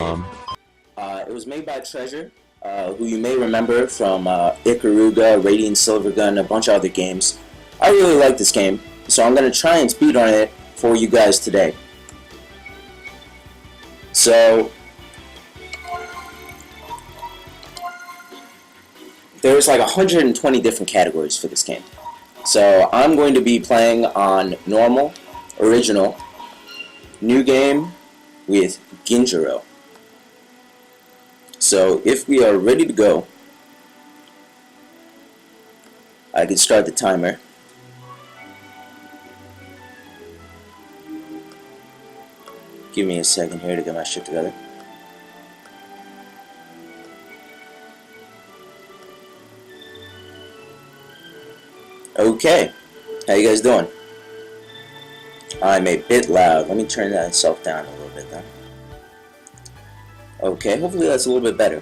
It was made by Treasure, who you may remember from Ikaruga, Radiant Silvergun, a bunch of other games. I really like this game, so I'm going to try and speedrun it for you guys today. So, there's like 120 different categories for this game. So, I'm going to be playing on Normal, Original, New Game with Ginjirou. So if we are ready to go, I can start the timer. Give me a second here to get my shit together. Okay, how you guys doing? I'm a bit loud. Let me turn that itself down a little bit then. Okay, hopefully that's a little bit better.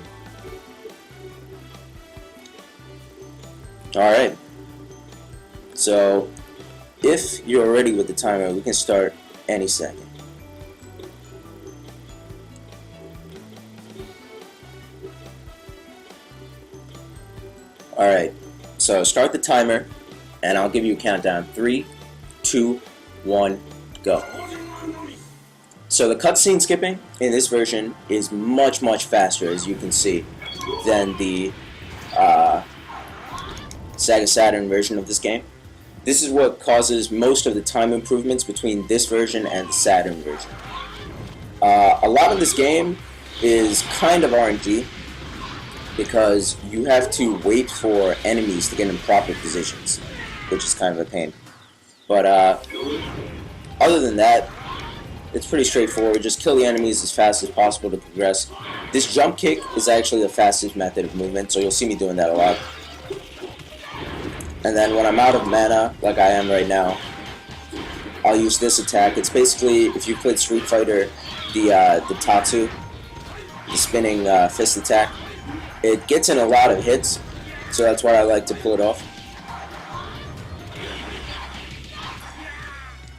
Alright. So, if you're ready with the timer, we can start any second. Alright, so start the timer, and I'll give you a countdown. 3, 2, 1, go. So the cutscene skipping in this version is much faster, as you can see, than the Sega Saturn version of this game. This is what causes most of the time improvements between this version and the Saturn version. A lot of this game is kind of RNG, because you have to wait for enemies to get in proper positions, which is kind of a pain. But other than that, it's pretty straightforward. Just kill the enemies as fast as possible to progress. This jump kick is actually the fastest method of movement, so you'll see me doing that a lot. And then when I'm out of mana, like I am right now, I'll use this attack. It's basically, if you played Street Fighter, the Tatsu, the spinning fist attack. It gets in a lot of hits, so that's why I like to pull it off.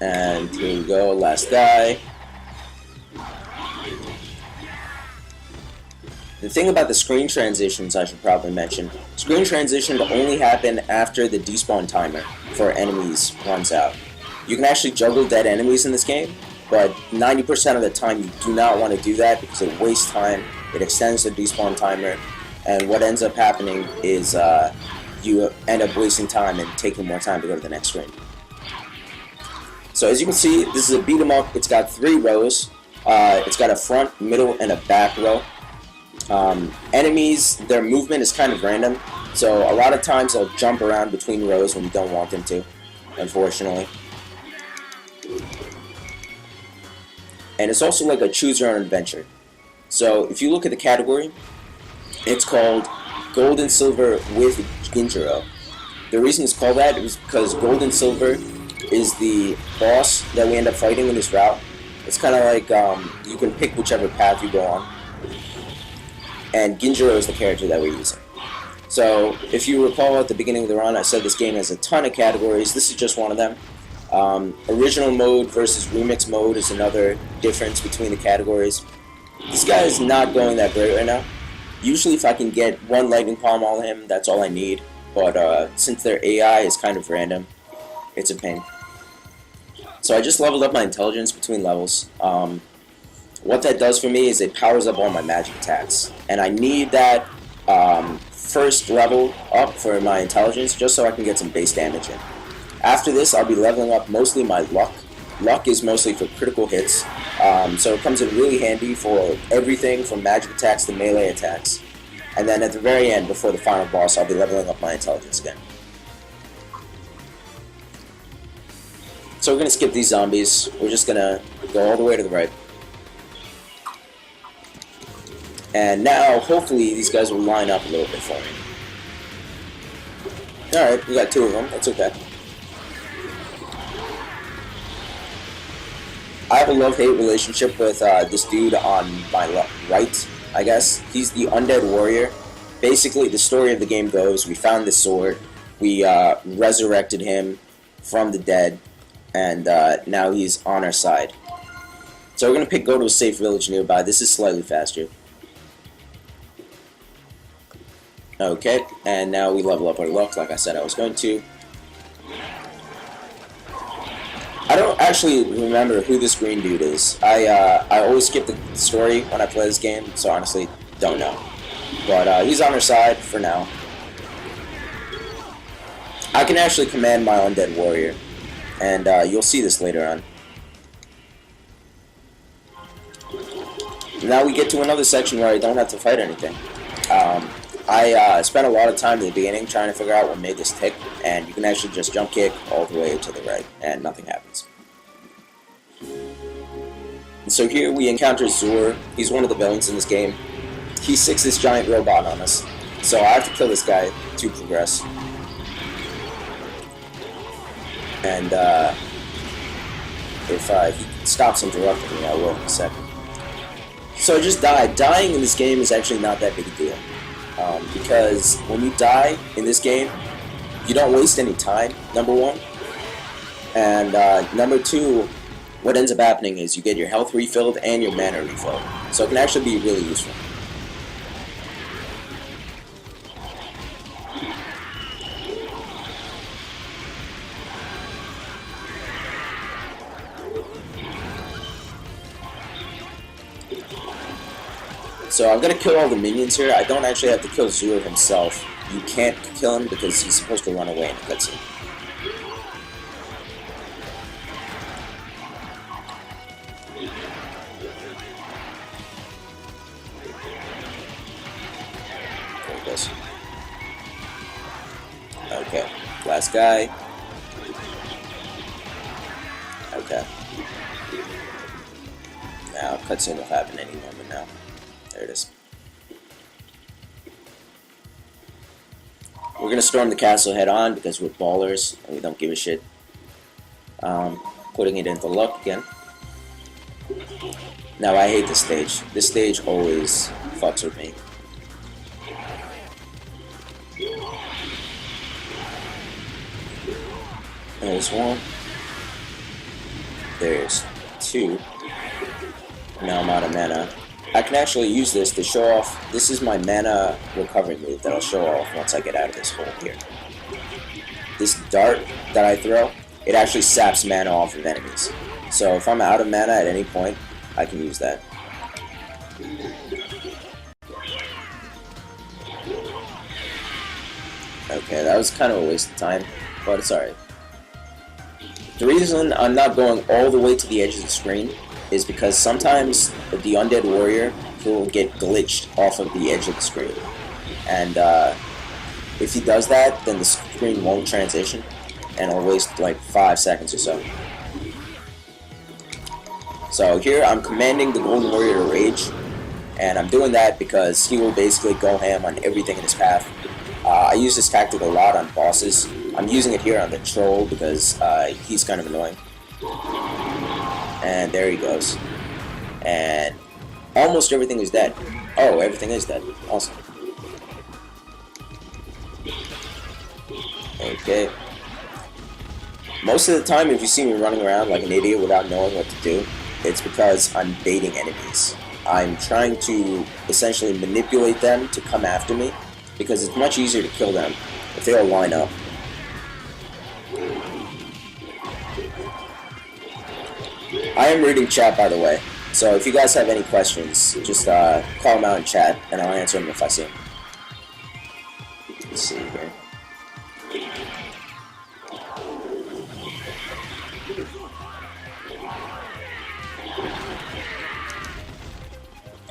And here we go, last guy. The thing about the screen transitions I should probably mention, screen transitions only happen after the despawn timer for enemies runs out. You can actually juggle dead enemies in this game, but 90% of the time you do not want to do that because it wastes time, it extends the despawn timer, and what ends up happening is you end up wasting time and taking more time to go to the next screen. So as you can see, this is a beat 'em up. It's got 3 rows. It's got a front, middle, and a back row. Enemies, their movement is kind of random, so a lot of times they'll jump around between rows when you don't want them to, unfortunately. And it's also like a choose your own adventure. So if you look at the category, it's called Gold and Silver with Ginjirou. The reason it's called that is because Gold and Silver is the boss that we end up fighting in this route. It's kind of like you can pick whichever path you go on. And Ginjirou is the character that we're using. So, if you recall at the beginning of the run, I said this game has a ton of categories. This is just one of them. Original mode versus remix mode is another difference between the categories. This guy is not going that great right now. Usually if I can get one lightning palm on him, that's all I need. But since their AI is kind of random, it's a pain. So I just leveled up my intelligence between levels. What that does for me is it powers up all my magic attacks. And I need that first level up for my intelligence just so I can get some base damage in. After this, I'll be leveling up mostly my luck. Luck is mostly for critical hits, so it comes in really handy for everything from magic attacks to melee attacks. And then at the very end, before the final boss, I'll be leveling up my intelligence again. So we're going to skip these zombies. We're just going to go all the way to the right. And now, hopefully, these guys will line up a little bit for me. Alright, we got 2 of them. That's okay. I have a love-hate relationship with this dude on my right, I guess. He's the undead warrior. Basically, the story of the game goes, we found this sword, we resurrected him from the dead, and now he's on our side. So we're going to pick go to a safe village nearby. This is slightly faster. Okay, and now we level up our luck like I said I was going to. I don't actually remember who this green dude is. I always skip the story when I play this game, so honestly, don't know. But he's on our side for now. I can actually command my undead warrior, and you'll see this later on. Now we get to another section where I don't have to fight anything. I spent a lot of time in the beginning trying to figure out what made this tick, and you can actually just jump kick all the way to the right, and nothing happens. And so here we encounter Zur. He's one of the villains in this game. He sicks this giant robot on us, so I have to kill this guy to progress. And if he stops interrupting me, I will in a second. So I just died. Dying in this game is actually not that big a deal. Because when you die in this game, you don't waste any time, number one. And number two, what ends up happening is you get your health refilled and your mana refilled. So it can actually be really useful. So I'm going to kill all the minions here. I don't actually have to kill Zur himself. You can't kill him because he's supposed to run away in the cutscene. There he goes. Okay, last guy. Okay. Now, cutscene will happen any moment now. There it is. We're gonna storm the castle head on because we're ballers and we don't give a shit. Putting it into luck again. Now I hate this stage. This stage always fucks with me. There's one. There's two. Now I'm out of mana. I can actually use this to show off. This is my mana recovery move that I'll show off once I get out of this hole here. This dart that I throw, it actually saps mana off of enemies. So if I'm out of mana at any point, I can use that. Okay, that was kind of a waste of time, but it's alright. The reason I'm not going all the way to the edge of the screen is because sometimes the undead warrior will get glitched off of the edge of the screen. And if he does that, then the screen won't transition, and it'll waste like 5 seconds or so. So here I'm commanding the golden warrior to rage, and I'm doing that because he will basically go ham on everything in his path. I use this tactic a lot on bosses. I'm using it here on the troll because he's kind of annoying. And there he goes. And almost everything is dead. Oh, everything is dead. Awesome. Okay. Most of the time, if you see me running around like an idiot without knowing what to do, it's because I'm baiting enemies. I'm trying to essentially manipulate them to come after me, because it's much easier to kill them if they all line up. I am reading chat, by the way, so if you guys have any questions, just call them out in chat, and I'll answer them if I see them. Let's see here.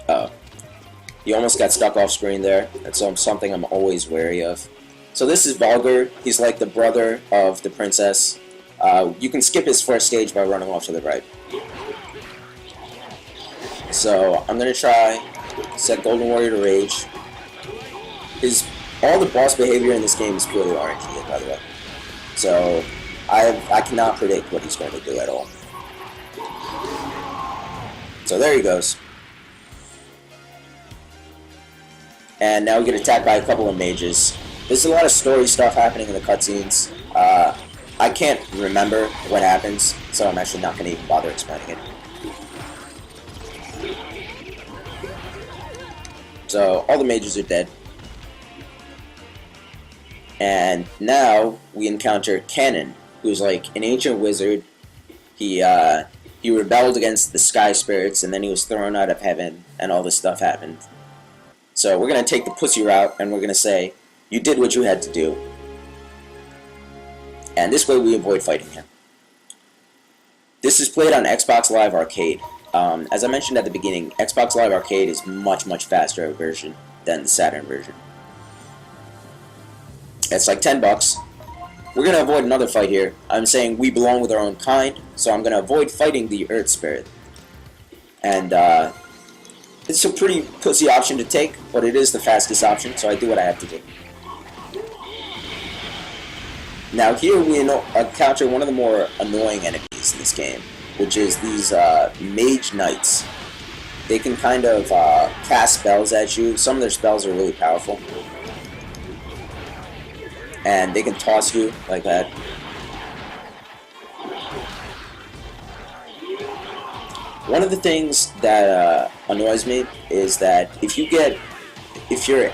Oh. You almost got stuck off screen there. That's something I'm always wary of. So this is Vulgar. He's like the brother of the princess. You can skip his first stage by running off to the right. So I'm gonna try set Golden Warrior to rage. All the boss behavior in this game is purely RNG, by the way. So I cannot predict what he's going to do at all. So there he goes. And now we get attacked by a couple of mages. There's a lot of story stuff happening in the cutscenes. I can't remember what happens, so I'm actually not going to even bother explaining it. So all the mages are dead. And now we encounter Canon, who's like an ancient wizard. He rebelled against the sky spirits, and then he was thrown out of heaven, and all this stuff happened. So we're gonna take the pussy route, and we're gonna say, you did what you had to do. And this way we avoid fighting him. This is played on Xbox Live Arcade. As I mentioned at the beginning, Xbox Live Arcade is much, much faster version than the Saturn version. It's like $10. We're going to avoid another fight here. I'm saying we belong with our own kind, so I'm going to avoid fighting the Earth Spirit. And it's a pretty pussy option to take, but it is the fastest option, so I do what I have to do. Now here we encounter one of the more annoying enemies in this game, which is these Mage Knights. They can kind of cast spells at you. Some of their spells are really powerful. And they can toss you like that. One of the things that annoys me is that if your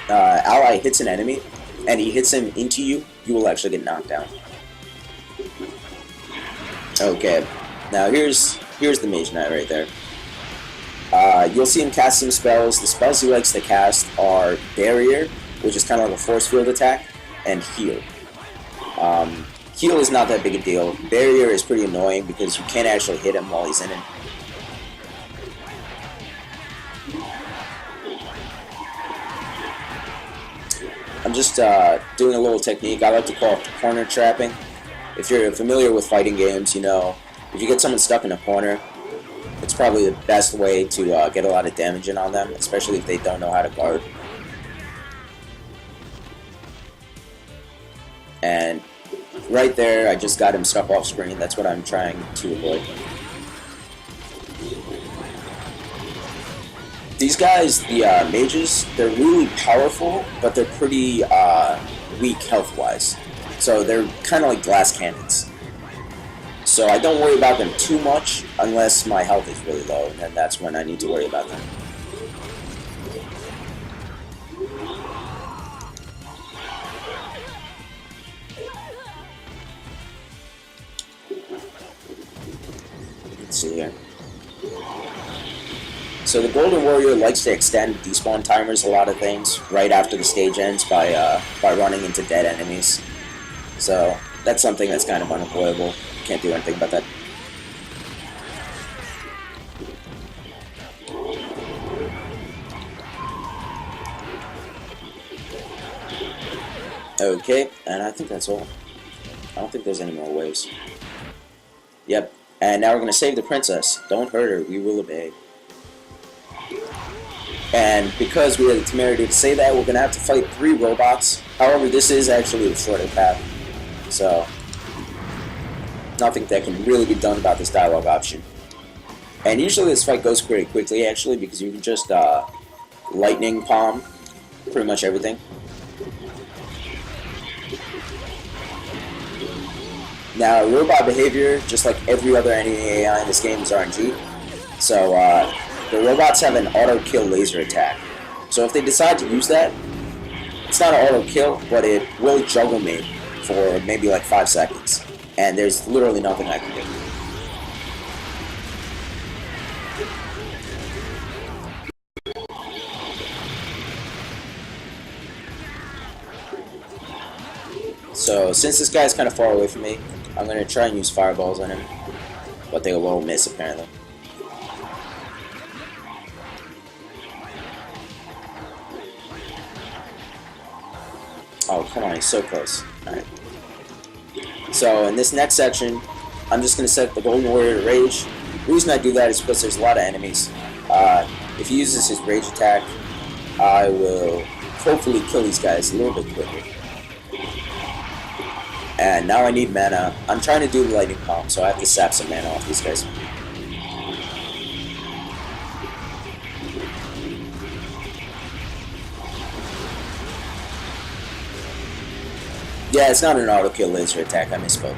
ally hits an enemy and he hits him into you, you will actually get knocked down. Okay, now here's the Mage Knight right there. You'll see him cast some spells. The spells he likes to cast are Barrier, which is kind of like a force field attack, and Heal. Heal is not that big a deal. Barrier is pretty annoying because you can't actually hit him while he's in it. I'm just doing a little technique. I like to call it corner trapping. If you're familiar with fighting games, you know, if you get someone stuck in a corner, it's probably the best way to get a lot of damage in on them, especially if they don't know how to guard. And right there, I just got him stuck off screen. That's what I'm trying to avoid. These guys, the mages, they're really powerful, but they're pretty weak health-wise. So they're kind of like glass cannons. So I don't worry about them too much unless my health is really low, and then that's when I need to worry about them. Let's see here. So the Golden Warrior likes to extend despawn timers a lot of things right after the stage ends by running into dead enemies. So that's something that's kind of unavoidable. Can't do anything about that. Okay, and I think that's all. I don't think there's any more waves. Yep, and now we're going to save the princess. Don't hurt her, we will obey. And because we had the temerity to say that, we're going to have to fight 3 robots. However, this is actually the shorter path. So, nothing that can really be done about this dialogue option. And usually this fight goes pretty quickly, actually, because you can just lightning palm pretty much everything. Now, robot behavior, just like every other enemy AI in this game, is RNG. So, the robots have an auto-kill laser attack. So if they decide to use that, it's not an auto-kill, but it will juggle me for maybe like 5 seconds. And there's literally nothing I can do. So since this guy's kind of far away from me, I'm going to try and use fireballs on him. But they will miss apparently. Oh, come on, he's so close. Alright. So, in this next section, I'm just going to set the Golden Warrior to Rage. The reason I do that is because there's a lot of enemies. If he uses his Rage attack, I will hopefully kill these guys a little bit quicker. And now I need mana. I'm trying to do the Lightning Palm, so I have to sap some mana off these guys. Yeah, it's not an auto-kill laser attack, I misspoke.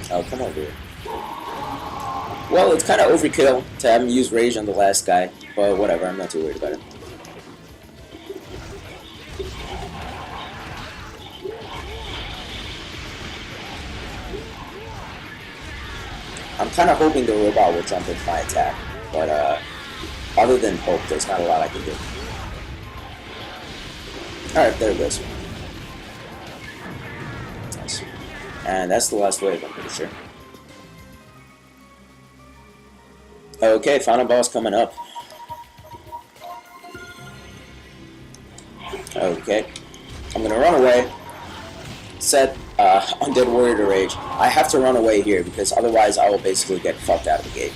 Oh, come over here. Well, it's kind of overkill to have him use Rage on the last guy, but whatever, I'm not too worried about it. I'm kind of hoping the robot will jump into my attack, but other than hope, there's not a lot I can do. Alright, there it goes. Nice. And that's the last wave, I'm pretty sure. Okay, final boss coming up. Okay. I'm gonna run away. Set Undead Warrior to Rage. I have to run away here because otherwise I will basically get fucked out of the gate.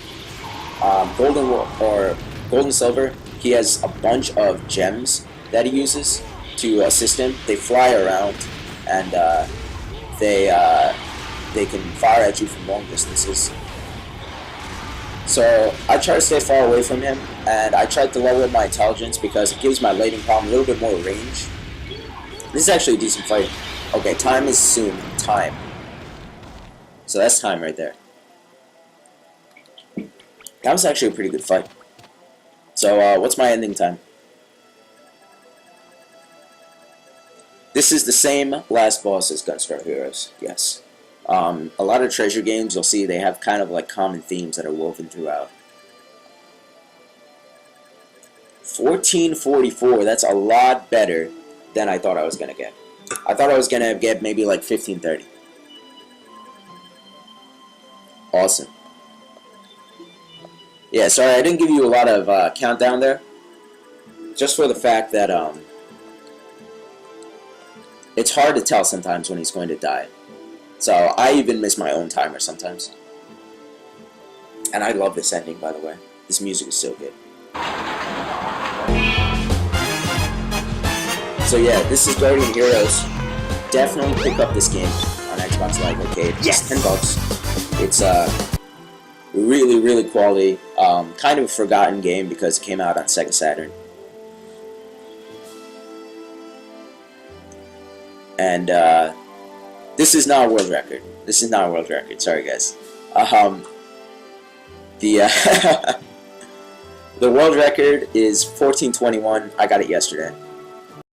Golden Silver, he has a bunch of gems that he uses to assist him. They fly around and they can fire at you from long distances. So I try to stay far away from him, and I tried to level up my intelligence because it gives my lighting problem a little bit more range. This is actually a decent fight. Okay, time is soon. Time. So that's time right there. That was actually a pretty good fight. So what's my ending time? This is the same last boss as Gunstar Heroes, yes. A lot of treasure games, you'll see they have kind of like common themes that are woven throughout. 1444, that's a lot better than I thought I was going to get. I thought I was going to get maybe like 1530. Awesome. Yeah, sorry, I didn't give you a lot of countdown there. Just for the fact that it's hard to tell sometimes when he's going to die. So I even miss my own timer sometimes. And I love this ending, by the way. This music is so good. So yeah, this is Guardian Heroes. Definitely pick up this game on Xbox Live Arcade. Yes! $10. It's really, really quality. Kind of a forgotten game because it came out on Sega Saturn. And this is not a world record. This is not a world record. Sorry, guys. The world record is 1421. I got it yesterday.